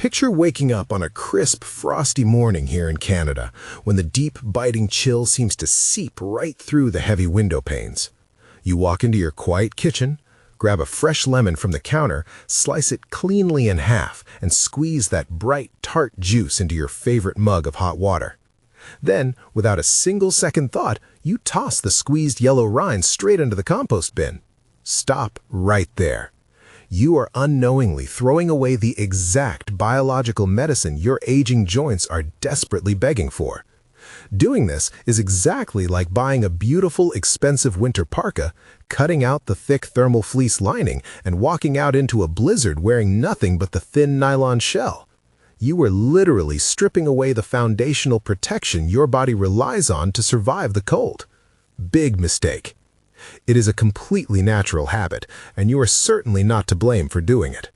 Picture waking up on a crisp, frosty morning here in Canada, when the deep, biting chill seems to seep right through the heavy window panes. You walk into your quiet kitchen, grab a fresh lemon from the counter, slice it cleanly in half, and squeeze that bright, tart juice into your favorite mug of hot water. Then, without a single second thought, you toss the squeezed yellow rind straight into the compost bin. Stop right there. You are unknowingly throwing away the exact biological medicine your aging joints are desperately begging for. Doing this is exactly like buying a beautiful, expensive winter parka, cutting out the thick thermal fleece lining, and walking out into a blizzard wearing nothing but the thin nylon shell. You are literally stripping away the foundational protection your body relies on to survive the cold. Big mistake. It is a completely natural habit, and you are certainly not to blame for doing it.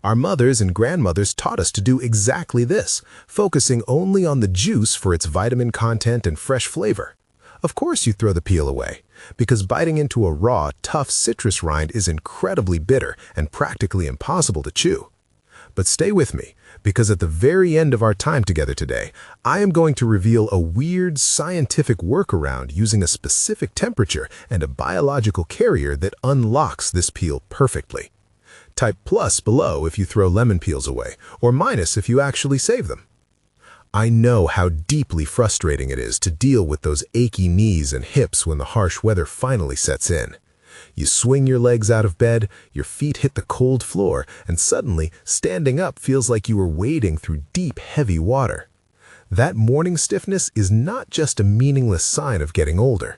Our mothers and grandmothers taught us to do exactly this, focusing only on the juice for its vitamin content and fresh flavor. Of course you throw the peel away, because biting into a raw, tough citrus rind is incredibly bitter and practically impossible to chew. But stay with me, because at the very end of our time together today, I am going to reveal a weird scientific workaround using a specific temperature and a biological carrier that unlocks this peel perfectly. Type plus below if you throw lemon peels away, or minus if you actually save them. I know how deeply frustrating it is to deal with those achy knees and hips when the harsh weather finally sets in. You swing your legs out of bed, your feet hit the cold floor, and suddenly, standing up feels like you are wading through deep, heavy water. That morning stiffness is not just a meaningless sign of getting older.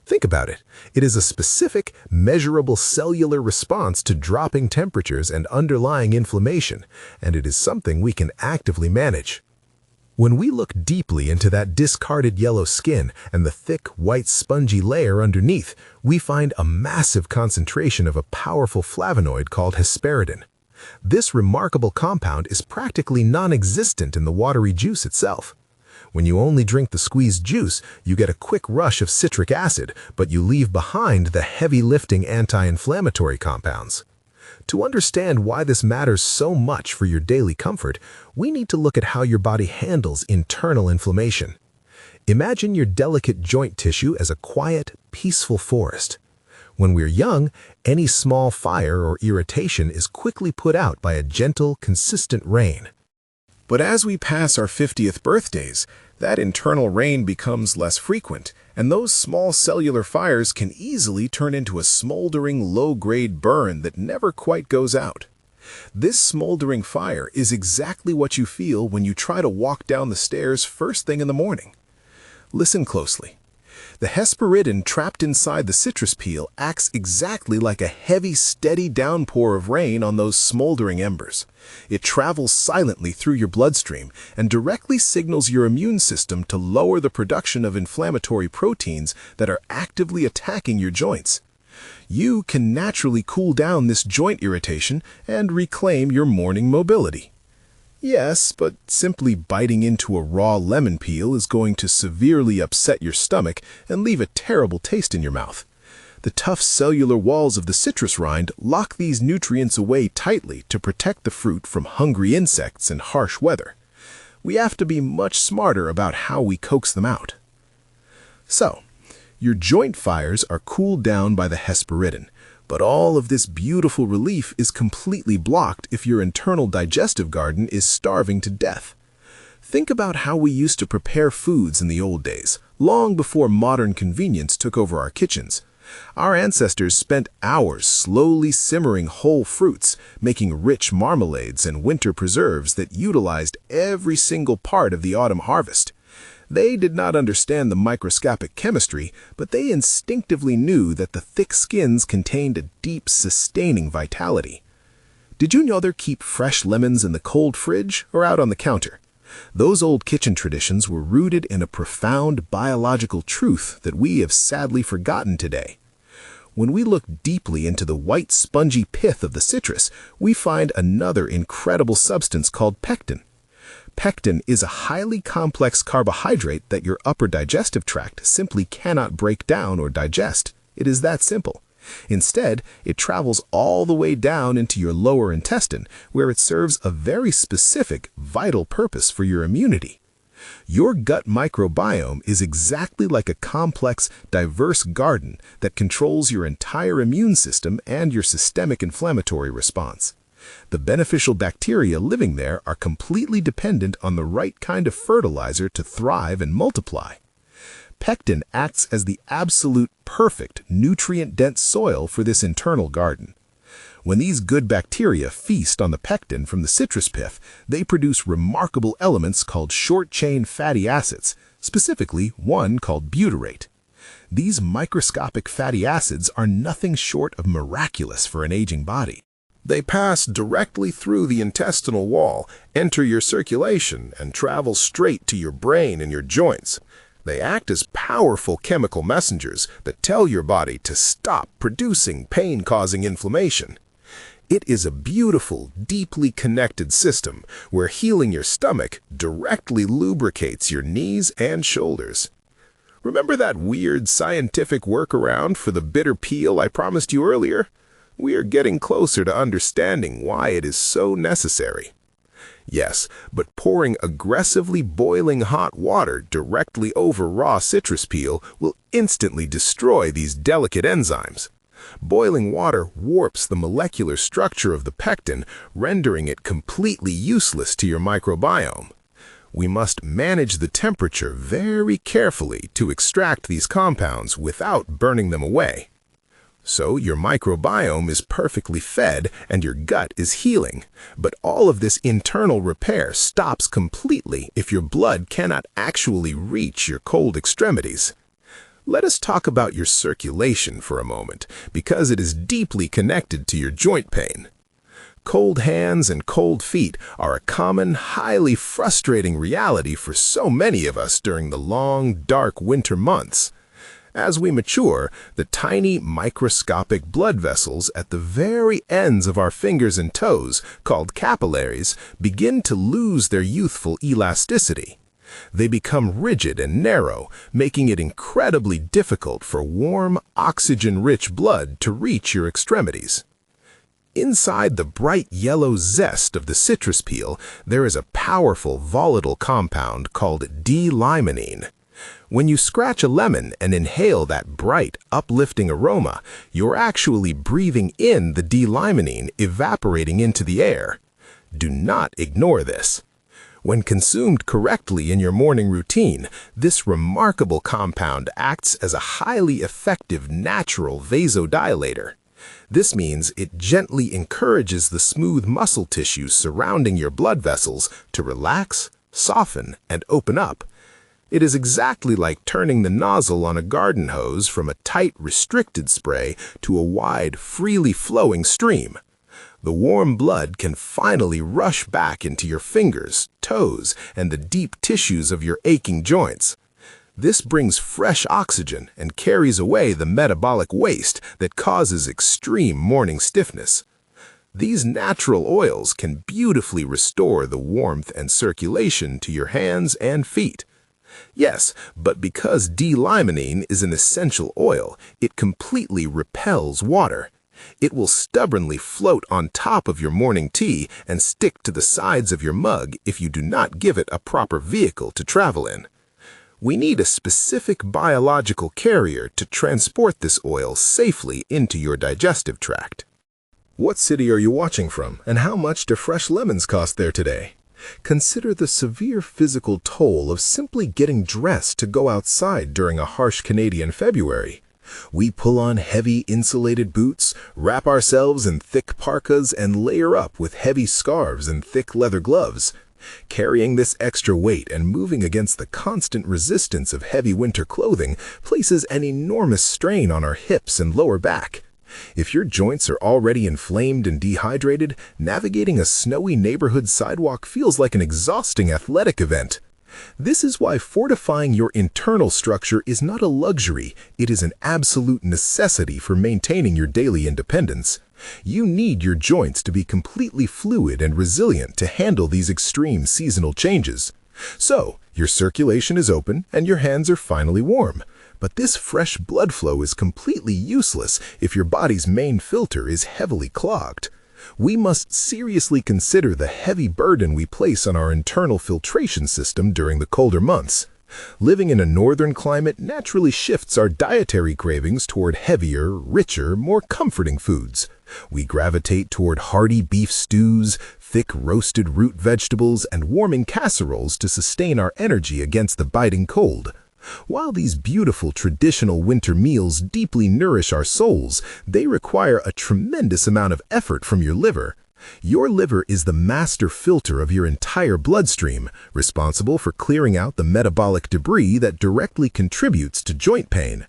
Think about it. It is a specific, measurable cellular response to dropping temperatures and underlying inflammation, and it is something we can actively manage. When we look deeply into that discarded yellow skin and the thick, white, spongy layer underneath, we find a massive concentration of a powerful flavonoid called Hesperidin. This remarkable compound is practically non-existent in the watery juice itself. When you only drink the squeezed juice, you get a quick rush of citric acid, but you leave behind the heavy-lifting anti-inflammatory compounds. To understand why this matters so much for your daily comfort, we need to look at how your body handles internal inflammation. Imagine your delicate joint tissue as a quiet, peaceful forest. When we're young, any small fire or irritation is quickly put out by a gentle, consistent rain. But as we pass our 50th birthdays, that internal rain becomes less frequent, and those small cellular fires can easily turn into a smoldering, low-grade burn that never quite goes out. This smoldering fire is exactly what you feel when you try to walk down the stairs first thing in the morning. Listen closely. The Hesperidin trapped inside the citrus peel acts exactly like a heavy, steady downpour of rain on those smoldering embers. It travels silently through your bloodstream and directly signals your immune system to lower the production of inflammatory proteins that are actively attacking your joints. You can naturally cool down this joint irritation and reclaim your morning mobility. Yes, but simply biting into a raw lemon peel is going to severely upset your stomach and leave a terrible taste in your mouth. The tough cellular walls of the citrus rind lock these nutrients away tightly to protect the fruit from hungry insects and harsh weather. We have to be much smarter about how we coax them out. So, your joint fires are cooled down by the Hesperidin, but all of this beautiful relief is completely blocked if your internal digestive garden is starving to death. Think about how we used to prepare foods in the old days, long before modern convenience took over our kitchens. Our ancestors spent hours slowly simmering whole fruits, making rich marmalades and winter preserves that utilized every single part of the autumn harvest. They did not understand the microscopic chemistry, but they instinctively knew that the thick skins contained a deep, sustaining vitality. Did you know they keep fresh lemons in the cold fridge or out on the counter? Those old kitchen traditions were rooted in a profound biological truth that we have sadly forgotten today. When we look deeply into the white, spongy pith of the citrus, we find another incredible substance called pectin. Pectin is a highly complex carbohydrate that your upper digestive tract simply cannot break down or digest. It is that simple. Instead, it travels all the way down into your lower intestine, where it serves a very specific, vital purpose for your immunity. Your gut microbiome is exactly like a complex, diverse garden that controls your entire immune system and your systemic inflammatory response. The beneficial bacteria living there are completely dependent on the right kind of fertilizer to thrive and multiply. Pectin acts as the absolute perfect nutrient-dense soil for this internal garden. When these good bacteria feast on the pectin from the citrus pith, they produce remarkable elements called short-chain fatty acids, specifically one called butyrate. These microscopic fatty acids are nothing short of miraculous for an aging body. They pass directly through the intestinal wall, enter your circulation, and travel straight to your brain and your joints. They act as powerful chemical messengers that tell your body to stop producing pain-causing inflammation. It is a beautiful, deeply connected system where healing your stomach directly lubricates your knees and shoulders. Remember that weird scientific workaround for the bitter peel I promised you earlier? We are getting closer to understanding why it is so necessary. Yes, but pouring aggressively boiling hot water directly over raw citrus peel will instantly destroy these delicate enzymes. Boiling water warps the molecular structure of the pectin, rendering it completely useless to your microbiome. We must manage the temperature very carefully to extract these compounds without burning them away. So your microbiome is perfectly fed and your gut is healing. But all of this internal repair stops completely if your blood cannot actually reach your cold extremities. Let us talk about your circulation for a moment, because it is deeply connected to your joint pain. Cold hands and cold feet are a common, highly frustrating reality for so many of us during the long, dark winter months. As we mature, the tiny microscopic blood vessels at the very ends of our fingers and toes, called capillaries, begin to lose their youthful elasticity. They become rigid and narrow, making it incredibly difficult for warm, oxygen-rich blood to reach your extremities. Inside the bright yellow zest of the citrus peel, there is a powerful volatile compound called D-Limonene. When you scratch a lemon and inhale that bright, uplifting aroma, you're actually breathing in the D-Limonene evaporating into the air. Do not ignore this. When consumed correctly in your morning routine, this remarkable compound acts as a highly effective natural vasodilator. This means it gently encourages the smooth muscle tissues surrounding your blood vessels to relax, soften, and open up. It is exactly like turning the nozzle on a garden hose from a tight, restricted spray to a wide, freely flowing stream. The warm blood can finally rush back into your fingers, toes, and the deep tissues of your aching joints. This brings fresh oxygen and carries away the metabolic waste that causes extreme morning stiffness. These natural oils can beautifully restore the warmth and circulation to your hands and feet. Yes, but because D-Limonene is an essential oil, it completely repels water. It will stubbornly float on top of your morning tea and stick to the sides of your mug if you do not give it a proper vehicle to travel in. We need a specific biological carrier to transport this oil safely into your digestive tract. What city are you watching from, and how much do fresh lemons cost there today? Consider the severe physical toll of simply getting dressed to go outside during a harsh Canadian February. We pull on heavy insulated boots, wrap ourselves in thick parkas, and layer up with heavy scarves and thick leather gloves. Carrying this extra weight and moving against the constant resistance of heavy winter clothing places an enormous strain on our hips and lower back. If your joints are already inflamed and dehydrated, navigating a snowy neighborhood sidewalk feels like an exhausting athletic event. This is why fortifying your internal structure is not a luxury, it is an absolute necessity for maintaining your daily independence. You need your joints to be completely fluid and resilient to handle these extreme seasonal changes. So, your circulation is open and your hands are finally warm. But this fresh blood flow is completely useless if your body's main filter is heavily clogged. We must seriously consider the heavy burden we place on our internal filtration system during the colder months. Living in a northern climate naturally shifts our dietary cravings toward heavier, richer, more comforting foods. We gravitate toward hearty beef stews, thick roasted root vegetables, and warming casseroles to sustain our energy against the biting cold. While these beautiful traditional winter meals deeply nourish our souls, they require a tremendous amount of effort from your liver. Your liver is the master filter of your entire bloodstream, responsible for clearing out the metabolic debris that directly contributes to joint pain.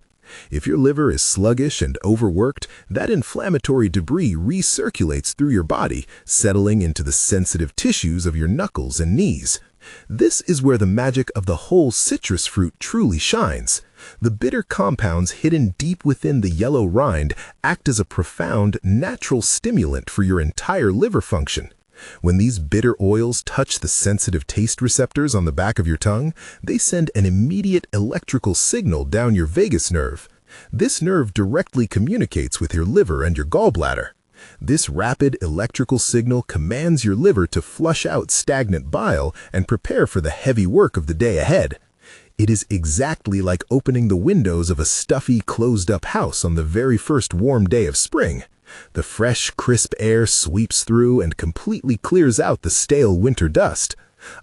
If your liver is sluggish and overworked, that inflammatory debris recirculates through your body, settling into the sensitive tissues of your knuckles and knees. This is where the magic of the whole citrus fruit truly shines. The bitter compounds hidden deep within the yellow rind act as a profound, natural stimulant for your entire liver function. When these bitter oils touch the sensitive taste receptors on the back of your tongue, they send an immediate electrical signal down your vagus nerve. This nerve directly communicates with your liver and your gallbladder. This rapid electrical signal commands your liver to flush out stagnant bile and prepare for the heavy work of the day ahead. It is exactly like opening the windows of a stuffy, closed-up house on the very first warm day of spring. The fresh, crisp air sweeps through and completely clears out the stale winter dust.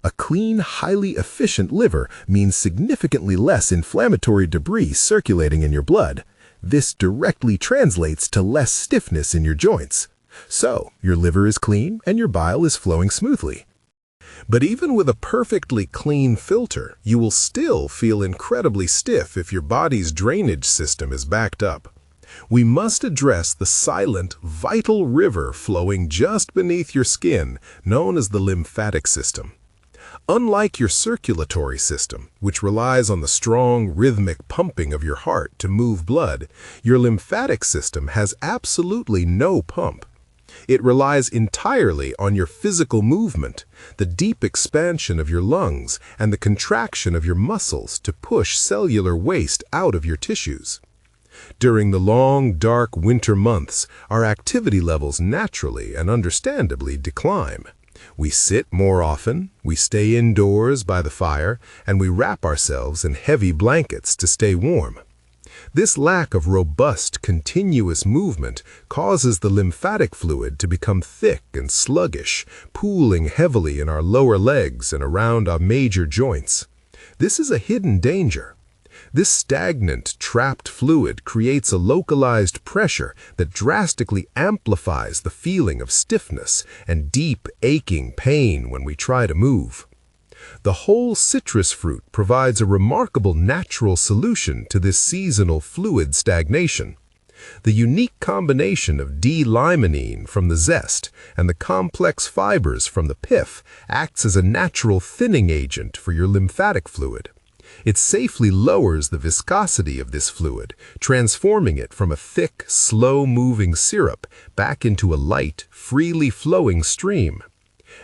A clean, highly efficient liver means significantly less inflammatory debris circulating in your blood. This directly translates to less stiffness in your joints. So, your liver is clean and your bile is flowing smoothly. But even with a perfectly clean filter, you will still feel incredibly stiff if your body's drainage system is backed up. We must address the silent, vital river flowing just beneath your skin, known as the lymphatic system. Unlike your circulatory system, which relies on the strong, rhythmic pumping of your heart to move blood, your lymphatic system has absolutely no pump. It relies entirely on your physical movement, the deep expansion of your lungs, and the contraction of your muscles to push cellular waste out of your tissues. During the long, dark winter months, our activity levels naturally and understandably decline. We sit more often, we stay indoors by the fire, and we wrap ourselves in heavy blankets to stay warm. This lack of robust, continuous movement causes the lymphatic fluid to become thick and sluggish, pooling heavily in our lower legs and around our major joints. This is a hidden danger. This stagnant, trapped fluid creates a localized pressure that drastically amplifies the feeling of stiffness and deep, aching pain when we try to move. The whole citrus fruit provides a remarkable natural solution to this seasonal fluid stagnation. The unique combination of D-Limonene from the zest and the complex fibers from the pith acts as a natural thinning agent for your lymphatic fluid. It safely lowers the viscosity of this fluid, transforming it from a thick, slow-moving syrup back into a light, freely flowing stream.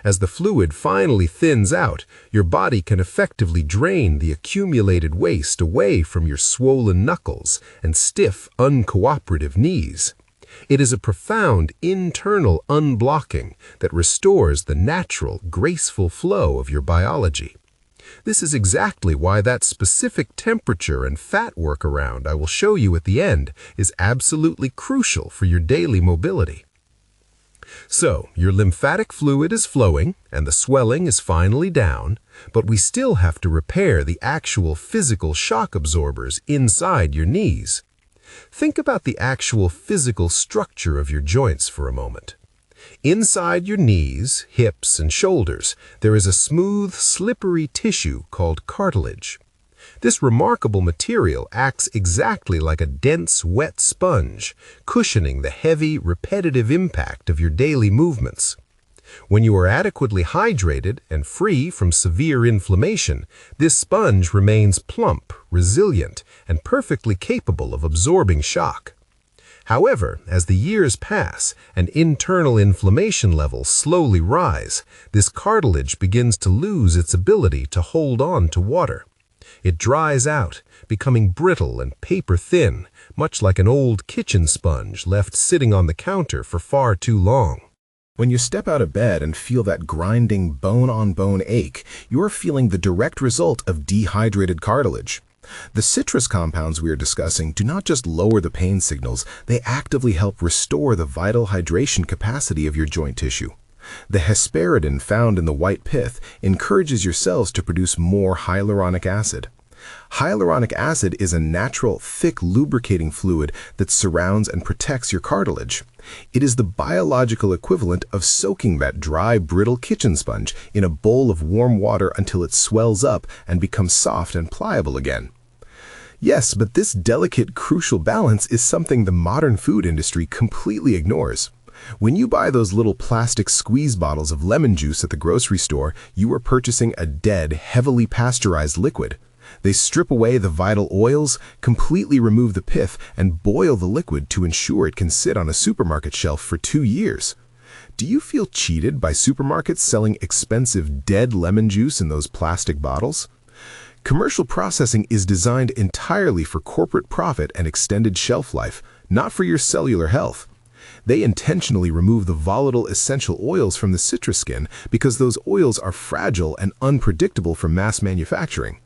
As the fluid finally thins out, your body can effectively drain the accumulated waste away from your swollen knuckles and stiff, uncooperative knees. It is a profound internal unblocking that restores the natural, graceful flow of your biology. This is exactly why that specific temperature and fat workaround I will show you at the end is absolutely crucial for your daily mobility. So, your lymphatic fluid is flowing and the swelling is finally down, but we still have to repair the actual physical shock absorbers inside your knees. Think about the actual physical structure of your joints for a moment. Inside your knees, hips, and shoulders, there is a smooth, slippery tissue called cartilage. This remarkable material acts exactly like a dense, wet sponge, cushioning the heavy, repetitive impact of your daily movements. When you are adequately hydrated and free from severe inflammation, this sponge remains plump, resilient, and perfectly capable of absorbing shock. However, as the years pass and internal inflammation levels slowly rise, this cartilage begins to lose its ability to hold on to water. It dries out, becoming brittle and paper-thin, much like an old kitchen sponge left sitting on the counter for far too long. When you step out of bed and feel that grinding bone-on-bone ache, you're feeling the direct result of dehydrated cartilage. The citrus compounds we are discussing do not just lower the pain signals, they actively help restore the vital hydration capacity of your joint tissue. The Hesperidin found in the white pith encourages your cells to produce more hyaluronic acid. Hyaluronic acid is a natural, thick lubricating fluid that surrounds and protects your cartilage. It is the biological equivalent of soaking that dry, brittle kitchen sponge in a bowl of warm water until it swells up and becomes soft and pliable again. Yes, but this delicate, crucial balance is something the modern food industry completely ignores. When you buy those little plastic squeeze bottles of lemon juice at the grocery store, you are purchasing a dead, heavily pasteurized liquid. They strip away the vital oils, completely remove the pith, and boil the liquid to ensure it can sit on a supermarket shelf for 2 years. Do you feel cheated by supermarkets selling expensive dead lemon juice in those plastic bottles? Commercial processing is designed entirely for corporate profit and extended shelf life, not for your cellular health. They intentionally remove the volatile essential oils from the citrus skin because those oils are fragile and unpredictable for mass manufacturing.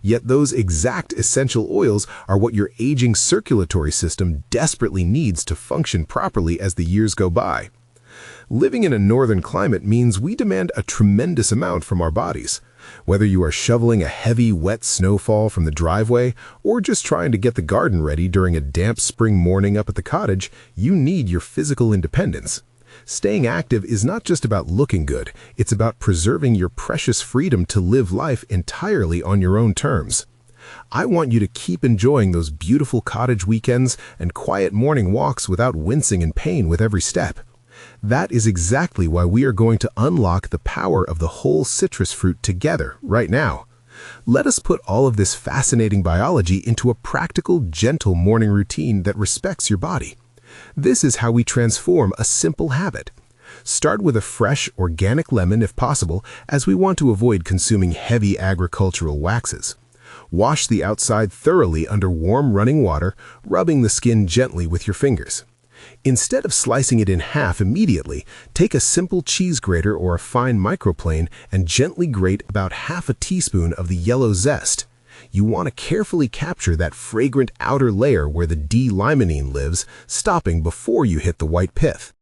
Yet those exact essential oils are what your aging circulatory system desperately needs to function properly as the years go by. Living in a northern climate means we demand a tremendous amount from our bodies. Whether you are shoveling a heavy, wet snowfall from the driveway or just trying to get the garden ready during a damp spring morning up at the cottage, you need your physical independence. Staying active is not just about looking good, it's about preserving your precious freedom to live life entirely on your own terms. I want you to keep enjoying those beautiful cottage weekends and quiet morning walks without wincing in pain with every step. That is exactly why we are going to unlock the power of the whole citrus fruit together right now. Let us put all of this fascinating biology into a practical, gentle morning routine that respects your body. This is how we transform a simple habit. Start with a fresh, organic lemon if possible, as we want to avoid consuming heavy agricultural waxes. Wash the outside thoroughly under warm running water, rubbing the skin gently with your fingers. Instead of slicing it in half immediately, take a simple cheese grater or a fine microplane and gently grate about half a teaspoon of the yellow zest. You want to carefully capture that fragrant outer layer where the D-Limonene lives, stopping before you hit the white pith.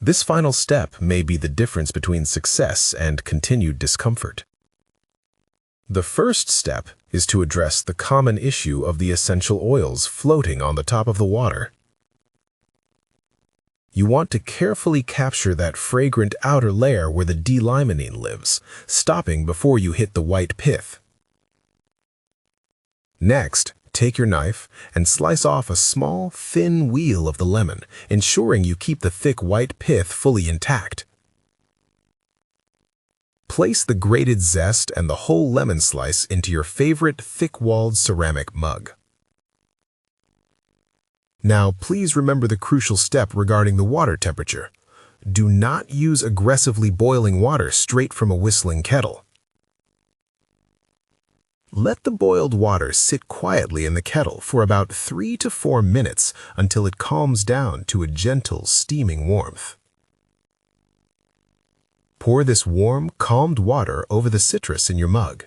This final step may be the difference between success and continued discomfort. The first step is to address the common issue of the essential oils floating on the top of the water. You want to carefully capture that fragrant outer layer where the D-Limonene lives, stopping before you hit the white pith. Next, take your knife and slice off a small, thin wheel of the lemon, ensuring you keep the thick white pith fully intact. Place the grated zest and the whole lemon slice into your favorite thick-walled ceramic mug. Now, please remember the crucial step regarding the water temperature. Do not use aggressively boiling water straight from a whistling kettle. Let the boiled water sit quietly in the kettle for about 3 to 4 minutes until it calms down to a gentle, steaming warmth. Pour this warm, calmed water over the citrus in your mug.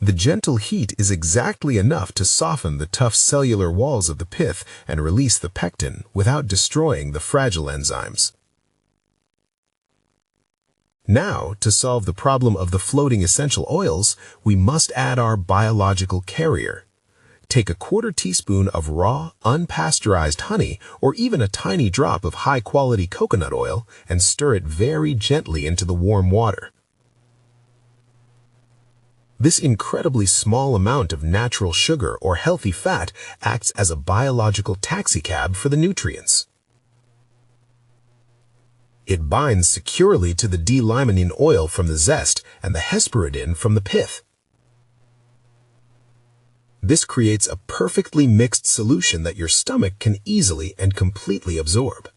The gentle heat is exactly enough to soften the tough cellular walls of the pith and release the pectin without destroying the fragile enzymes. Now, to solve the problem of the floating essential oils, we must add our biological carrier. Take a 1/4 teaspoon of raw, unpasteurized honey or even a tiny drop of high-quality coconut oil and stir it very gently into the warm water. This incredibly small amount of natural sugar or healthy fat acts as a biological taxicab for the nutrients. It binds securely to the D-Limonene oil from the zest and the Hesperidin from the pith. This creates a perfectly mixed solution that your stomach can easily and completely absorb.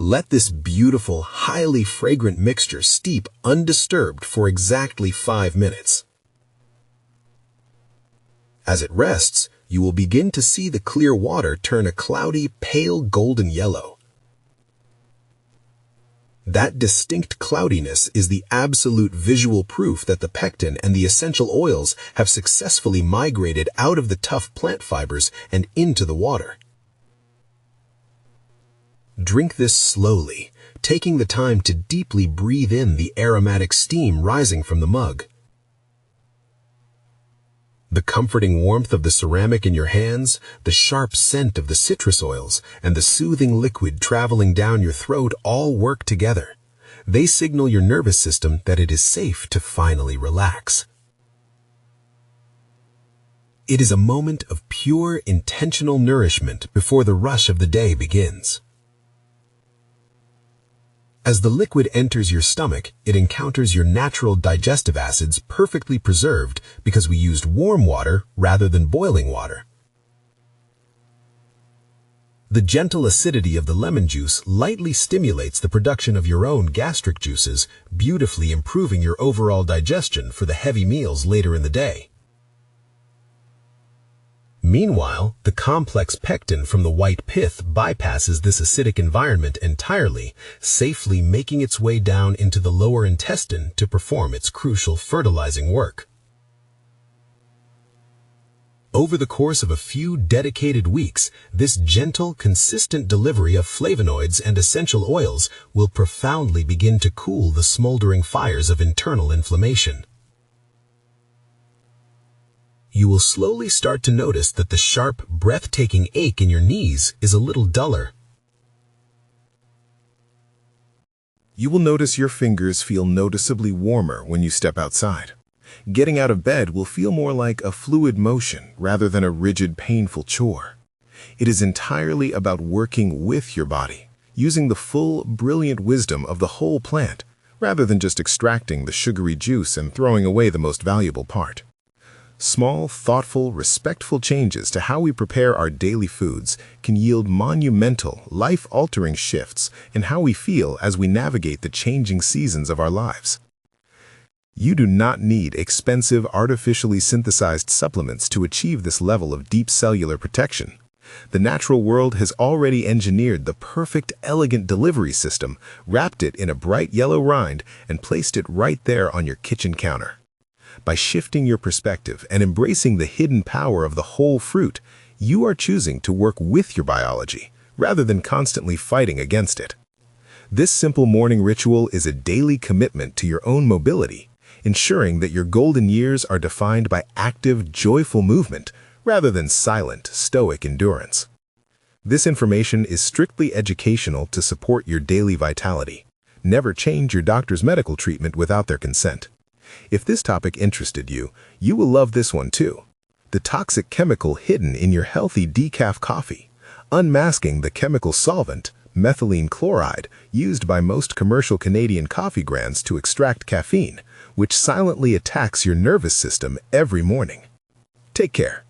Let this beautiful, highly fragrant mixture steep undisturbed for exactly 5 minutes. As it rests, you will begin to see the clear water turn a cloudy, pale golden yellow. That distinct cloudiness is the absolute visual proof that the pectin and the essential oils have successfully migrated out of the tough plant fibers and into the water. Drink this slowly, taking the time to deeply breathe in the aromatic steam rising from the mug. The comforting warmth of the ceramic in your hands, the sharp scent of the citrus oils, and the soothing liquid traveling down your throat all work together. They signal your nervous system that it is safe to finally relax. It is a moment of pure, intentional nourishment before the rush of the day begins. As the liquid enters your stomach, it encounters your natural digestive acids perfectly preserved because we used warm water rather than boiling water. The gentle acidity of the lemon juice lightly stimulates the production of your own gastric juices, beautifully improving your overall digestion for the heavy meals later in the day. Meanwhile, the complex pectin from the white pith bypasses this acidic environment entirely, safely making its way down into the lower intestine to perform its crucial fertilizing work. Over the course of a few dedicated weeks, this gentle, consistent delivery of flavonoids and essential oils will profoundly begin to cool the smoldering fires of internal inflammation. You will slowly start to notice that the sharp, breathtaking ache in your knees is a little duller. You will notice your fingers feel noticeably warmer when you step outside. Getting out of bed will feel more like a fluid motion rather than a rigid, painful chore. It is entirely about working with your body, using the full, brilliant wisdom of the whole plant, rather than just extracting the sugary juice and throwing away the most valuable part. Small, thoughtful, respectful changes to how we prepare our daily foods can yield monumental, life-altering shifts in how we feel as we navigate the changing seasons of our lives. You do not need expensive, artificially synthesized supplements to achieve this level of deep cellular protection. The natural world has already engineered the perfect, elegant delivery system, wrapped it in a bright yellow rind, and placed it right there on your kitchen counter. By shifting your perspective and embracing the hidden power of the whole fruit, you are choosing to work with your biology, rather than constantly fighting against it. This simple morning ritual is a daily commitment to your own mobility, ensuring that your golden years are defined by active, joyful movement, rather than silent, stoic endurance. This information is strictly educational to support your daily vitality. Never change your doctor's medical treatment without their consent. If this topic interested you, you will love this one too. The toxic chemical hidden in your healthy decaf coffee, unmasking the chemical solvent, methylene chloride, used by most commercial Canadian coffee brands to extract caffeine, which silently attacks your nervous system every morning. Take care.